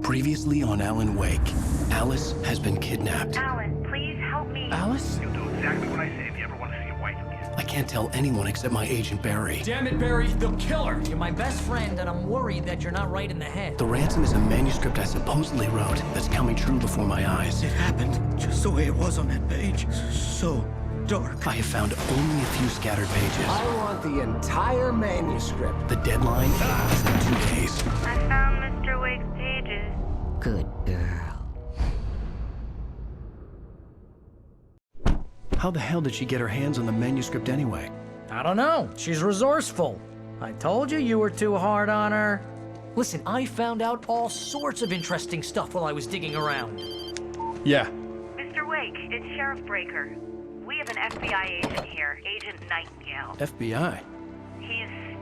Previously on Alan Wake, Alice has been kidnapped. Alan, please help me. Alice? You'll do exactly what I say if you ever want to see your wife again. I can't tell anyone except my agent Barry. Damn it, Barry, they'll kill her! You're my best friend, and I'm worried that you're not right in the head. The ransom is a manuscript I supposedly wrote that's coming true before my eyes. It happened just the way it was on that page. So dark. I have found only a few scattered pages. I want the entire manuscript. The deadline is in 2 days. I found Mr. Wake's pages. Good girl. How the hell did she get her hands on the manuscript anyway? I don't know. She's resourceful. I told you you were too hard on her. Listen, I found out all sorts of interesting stuff while I was digging around. Yeah. Mr. Wake, it's Sheriff Breaker. We have an FBI agent here, Agent Nightingale. FBI? He's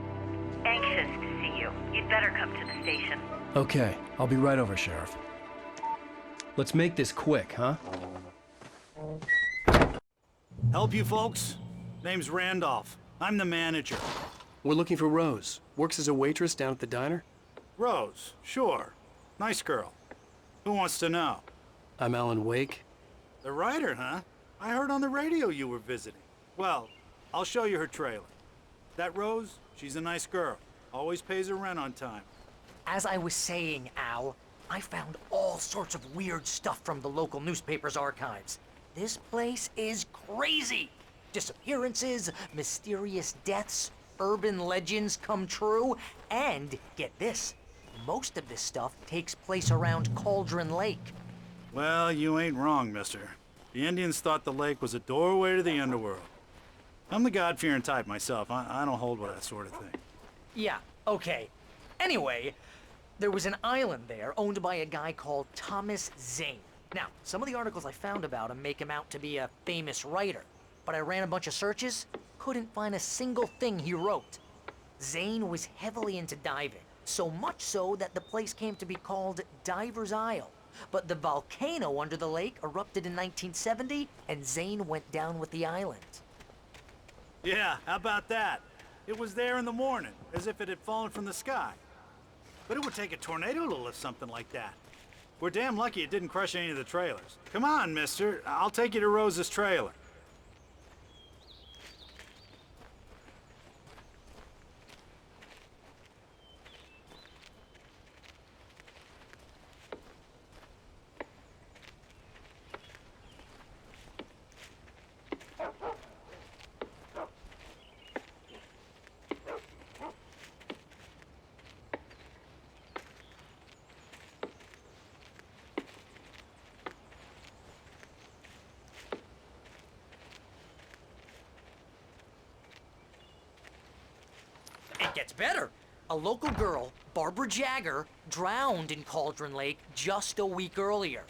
anxious to see you. You'd better come to the station. Okay, I'll be right over, Sheriff. Let's make this quick, huh? Help you folks? Name's Randolph. I'm the manager. We're looking for Rose. Works as a waitress down at the diner. Rose, sure. Nice girl. Who wants to know? I'm Alan Wake. The writer, huh? I heard on the radio you were visiting. Well, I'll show you her trailer. That Rose, she's a nice girl. Always pays her rent on time. As I was saying, Al, I found all sorts of weird stuff from the local newspaper's archives. This place is crazy. Disappearances, mysterious deaths, urban legends come true, and get this, most of this stuff takes place around Cauldron Lake. Well, you ain't wrong, mister. The Indians thought the lake was a doorway to the underworld. I'm the God-fearing type myself. I don't hold with that sort of thing. Yeah, okay. Anyway, there was an island there owned by a guy called Thomas Zane. Now, some of the articles I found about him make him out to be a famous writer, but I ran a bunch of searches, couldn't find a single thing he wrote. Zane was heavily into diving, so much so that the place came to be called Diver's Isle. But the volcano under the lake erupted in 1970, and Zane went down with the island. Yeah, how about that? It was there in the morning, as if it had fallen from the sky. But it would take a tornado to lift something like that. We're damn lucky it didn't crush any of the trailers. Come on, mister. I'll take you to Rose's trailer. It gets better. A local girl, Barbara Jagger, drowned in Cauldron Lake just a week earlier.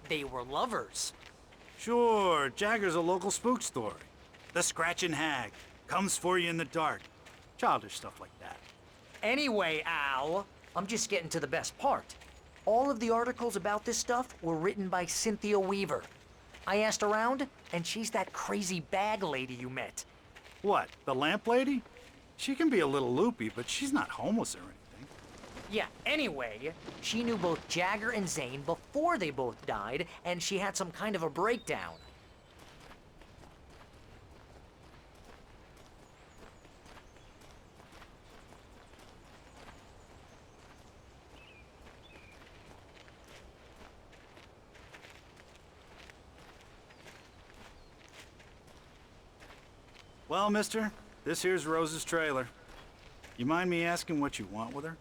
They were lovers. Sure, Jagger's a local spook story. The Scratching Hag comes for you in the dark. Childish stuff like that. Anyway, Al, I'm just getting to the best part. All of the articles about this stuff were written by Cynthia Weaver. I asked around, and she's that crazy bag lady you met. What, the lamp lady? She can be a little loopy, but she's not homeless or anything. Yeah, anyway, she knew both Jagger and Zane before they both died, and she had some kind of a breakdown. Well, mister, this here's Rose's trailer. You mind me asking what you want with her?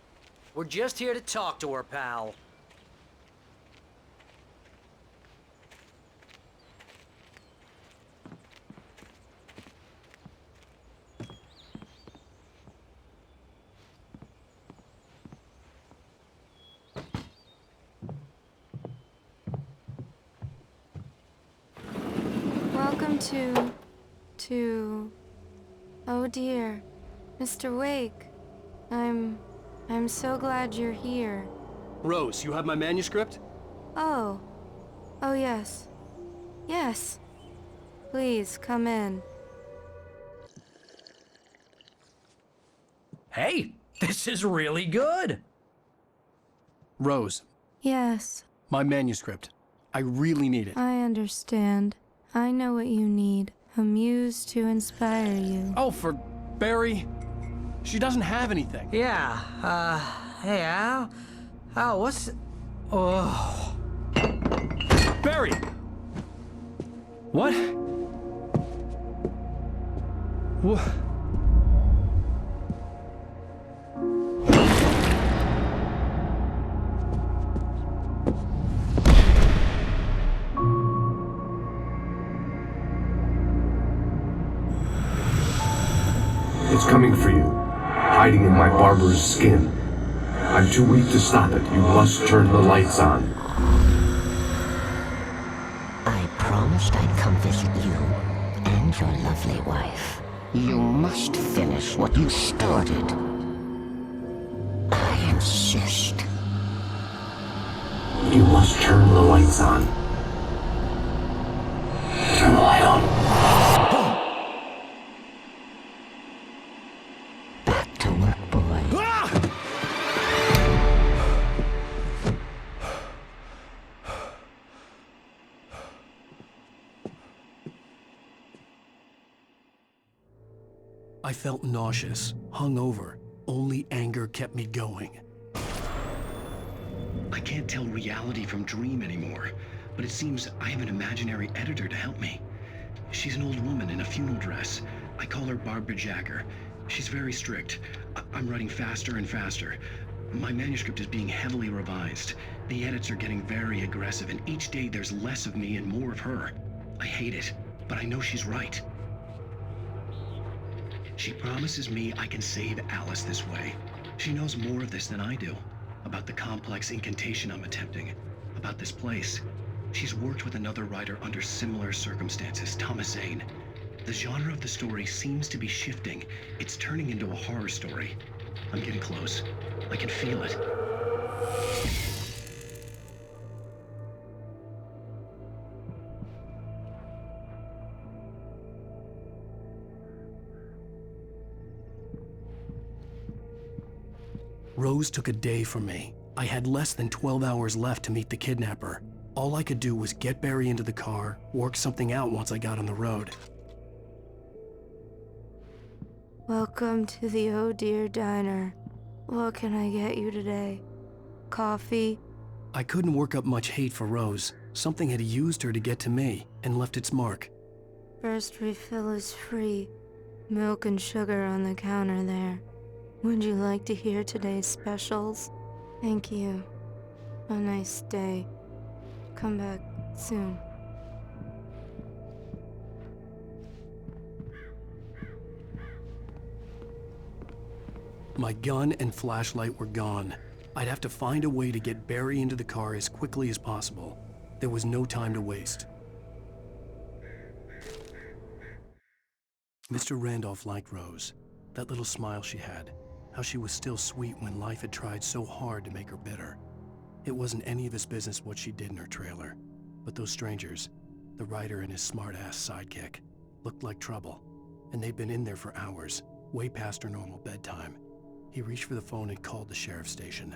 We're just here to talk to her, pal. Welcome to... Oh dear, Mr. Wake. I'm so glad you're here. Rose, you have my manuscript? Oh. Oh yes. Yes. Please, come in. Hey, this is really good. Rose, Yes, My manuscript. I really need it. I understand. I know what you need. A muse to inspire you. Oh, for Barry. She doesn't have anything. Yeah, hey, Al? Al, what's... Oh... Barry! What? What? It's coming for you, hiding in my barber's skin. I'm too weak to stop it. You must turn the lights on. I promised I'd come visit you and your lovely wife. You must finish what you started. I insist. You must turn the lights on. Turn the light on. Back to work, boy. I felt nauseous, hungover. Only anger kept me going. I can't tell reality from dream anymore, but it seems I have an imaginary editor to help me. She's an old woman in a funeral dress. I call her Barbara Jacker. She's very strict. I'm writing faster and faster. My manuscript is being heavily revised. The edits are getting very aggressive, and each day there's less of me and more of her. I hate it, but I know she's right. She promises me I can save Alice this way. She knows more of this than I do. About the complex incantation I'm attempting. About this place. She's worked with another writer under similar circumstances, Thomas Zane. The genre of the story seems to be shifting. It's turning into a horror story. I'm getting close. I can feel it. Rose took a day from me. I had less than 12 hours left to meet the kidnapper. All I could do was get Barry into the car, work something out once I got on the road. Welcome to the Oh Dear Diner. What can I get you today? Coffee? I couldn't work up much hate for Rose. Something had used her to get to me and left its mark. First refill is free. Milk and sugar on the counter there. Would you like to hear today's specials? Thank you. A nice day. Come back soon. My gun and flashlight were gone. I'd have to find a way to get Barry into the car as quickly as possible. There was no time to waste. Mr. Randolph liked Rose. That little smile she had. How she was still sweet when life had tried so hard to make her bitter. It wasn't any of his business what she did in her trailer. But those strangers, the writer and his smart-ass sidekick, looked like trouble. And they'd been in there for hours, way past her normal bedtime. He reached for the phone and called the sheriff's station.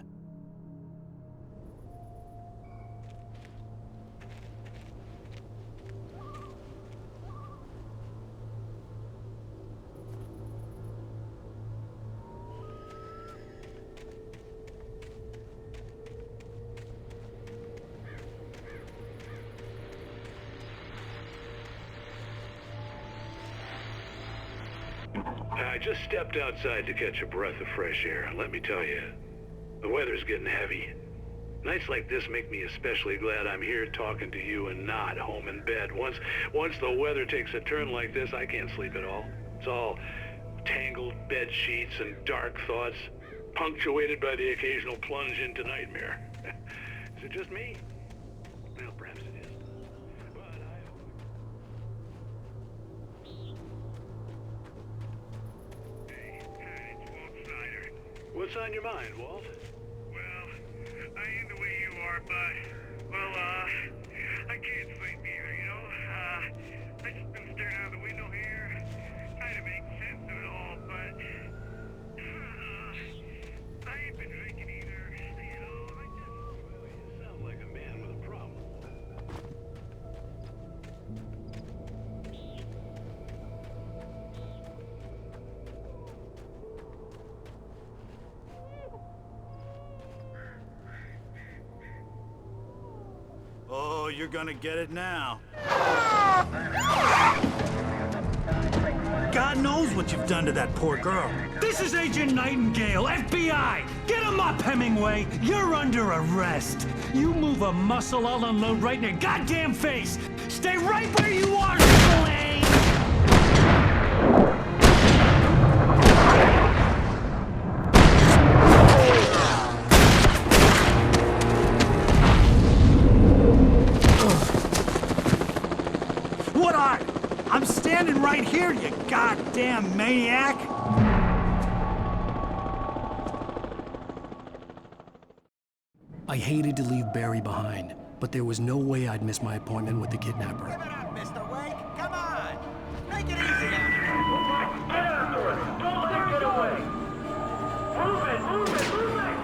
I just stepped outside to catch a breath of fresh air. Let me tell you, the weather's getting heavy. Nights like this make me especially glad I'm here talking to you and not home in bed. Once the weather takes a turn like this, I can't sleep at all. It's all tangled bed sheets and dark thoughts, punctuated by the occasional plunge into nightmare. Is it just me? Well, perhaps it is. But what's on your mind, Walt? Well, I ain't the way you are, but, well, I can't sleep either, you know? I just been staring out the window here, trying to make sense of it all, but, I ain't been drinking either, you know? I just... Oh, you're gonna get it now. God knows what you've done to that poor girl. This is Agent Nightingale, FBI! Get him up, Hemingway! You're under arrest! You move a muscle, I'll unload right in your goddamn face! Stay right where you are, Triple A! What are? I'm standing right here, you goddamn maniac! I hated to leave Barry behind, but there was no way I'd miss my appointment with the kidnapper. Give it up, Mr. Wake! Come on! Make it easy on him! Get after it! Don't let him get away! Move it! Move it! Move it!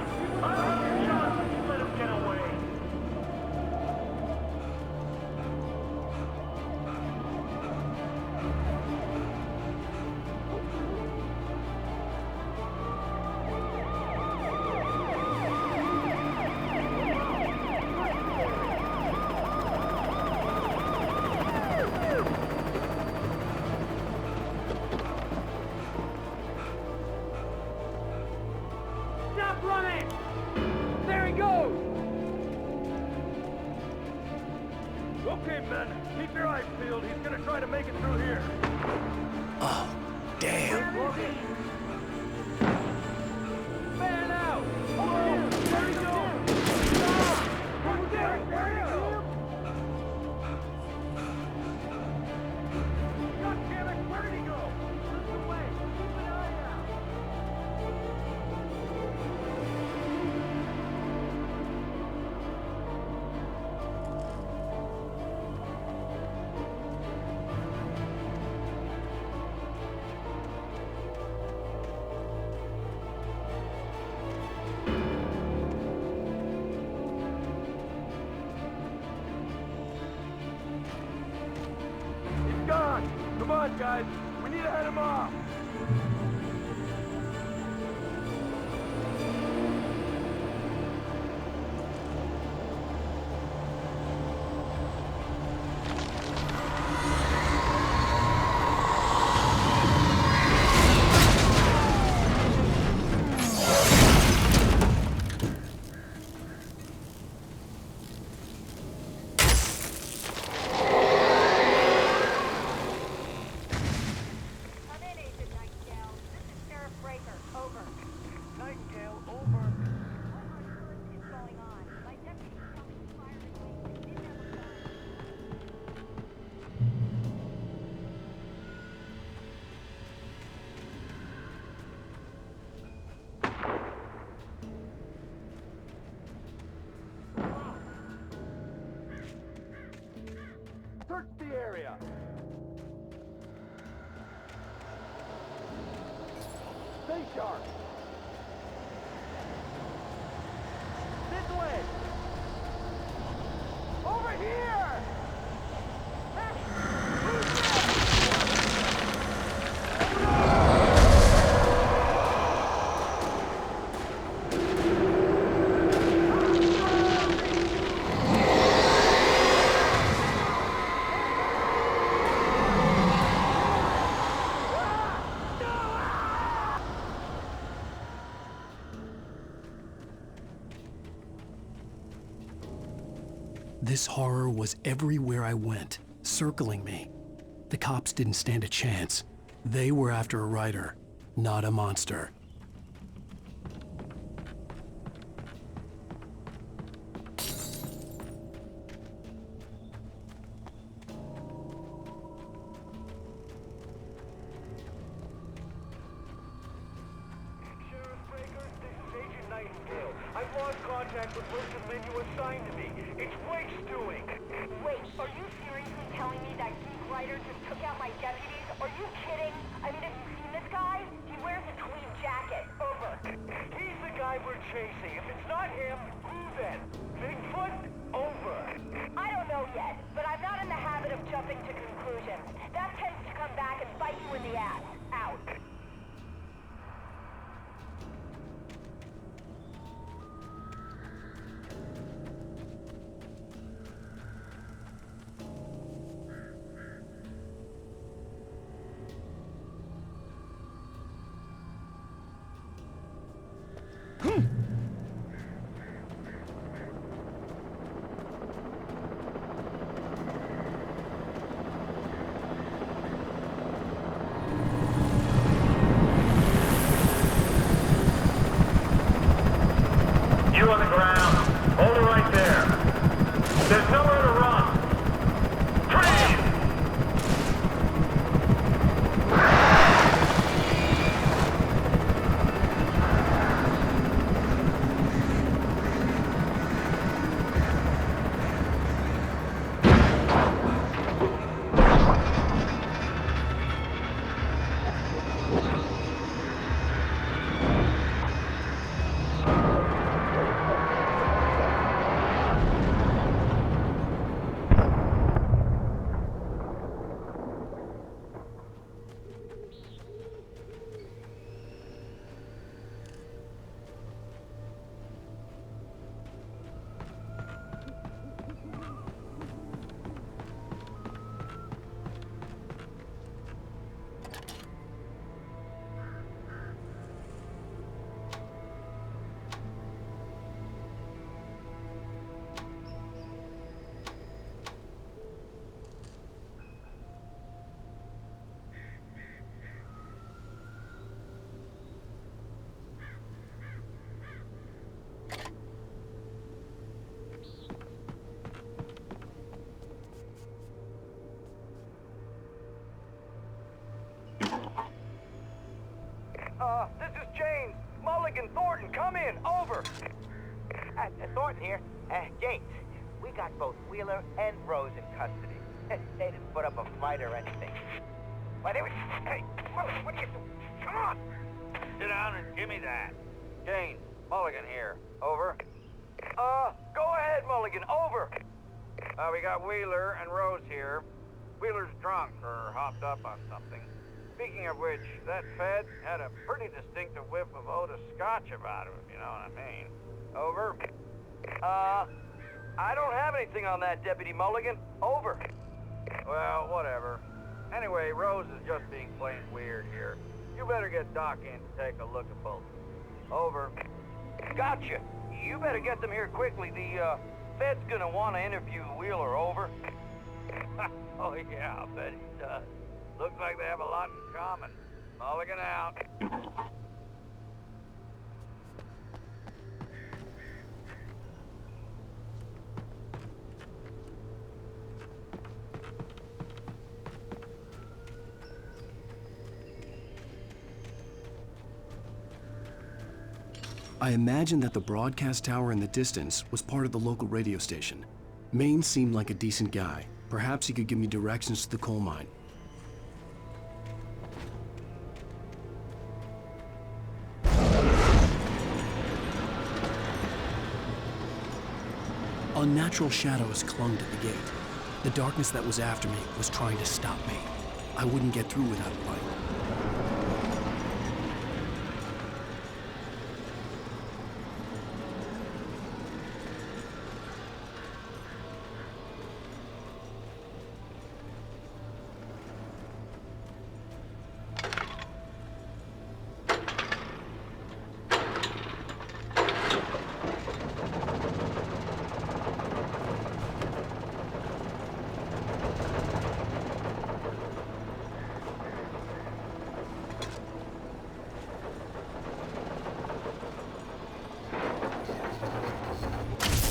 I'll take your shot if you let him get away! Stop running! There he goes! Okay, men, keep your eyes peeled. He's gonna try to make it through here. Oh, damn. Man out! Oh, there he goes! Stop! Right there! There he goes! God damn it! Where did he go? This way! Keep an eye out! He's gone! Come on, guys! We need to head him off! Come in, Agent Nightingale. This is Sheriff Breaker. Over. Nightingale, over. What is going on? My deputy's coming to fire at me. It never done. Search the area! Stay sharp! This way! Over here! Hey! Who's This horror was everywhere I went, circling me. The cops didn't stand a chance. They were after a writer, not a monster. Sheriff Breaker, this is Agent Nightingale. I've lost contact with person men you assigned to me. It's Wake's doing. Wait, are you seriously telling me that geek writer just took out my deputies? Are you kidding? I mean, have you seen this guy? He wears a tweed jacket. Over. He's the guy we're chasing. If it's not him, who then? Bigfoot? Over. I don't know yet, but I'm not in the habit of jumping to conclusions. That tends to come back and bite you in the ass. Out. There's nowhere to run. Freeze! This is James. Mulligan, Thornton, come in. Over. Thornton here. James, we got both Wheeler and Rose in custody. They didn't put up a fight or anything. Why, they were... Hey, Mulligan, what are you doing? Come on. Sit down and give me that. James, Mulligan here. Over. Go ahead, Mulligan. Over. We got Wheeler and Rose here. Wheeler's drunk or hopped up on something. Speaking of which, that Fed had a pretty distinctive whiff of Otis Scotch about him, if you know what I mean. Over. I don't have anything on that, Deputy Mulligan. Over. Well, whatever. Anyway, Rose is just being plain weird here. You better get Doc in to take a look at both. Over. Gotcha. You better get them here quickly. The, Fed's gonna want to interview Wheeler. Over. Oh, yeah, I'll bet he does. Looks like they have a lot in common. Mulligan out. I imagined that the broadcast tower in the distance was part of the local radio station. Maine seemed like a decent guy. Perhaps he could give me directions to the coal mine. Unnatural shadows clung to the gate. The darkness that was after me was trying to stop me. I wouldn't get through without a light.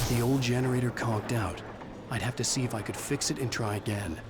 The old generator conked out. I'd have to see if I could fix it and try again.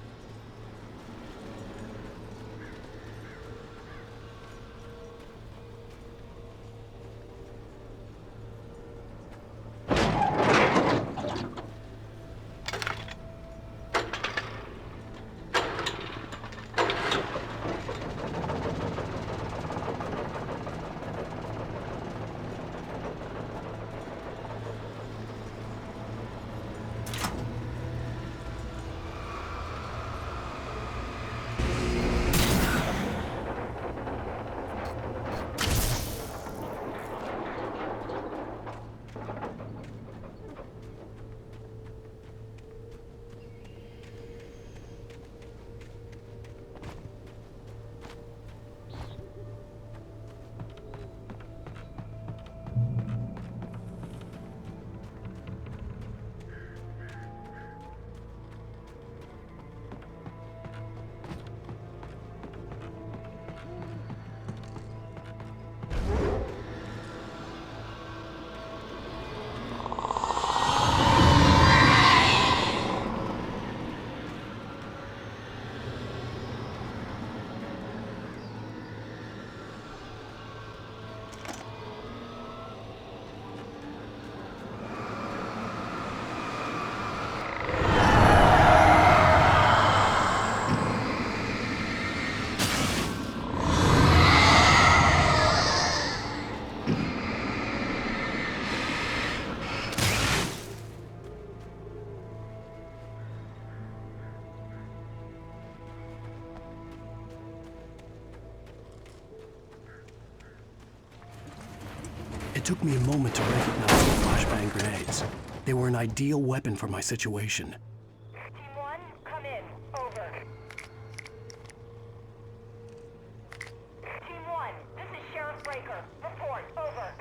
It took me a moment to recognize the flashbang grenades. They were an ideal weapon for my situation. Team 1, come in. Over. Team 1, this is Sheriff Breaker. Report. Over.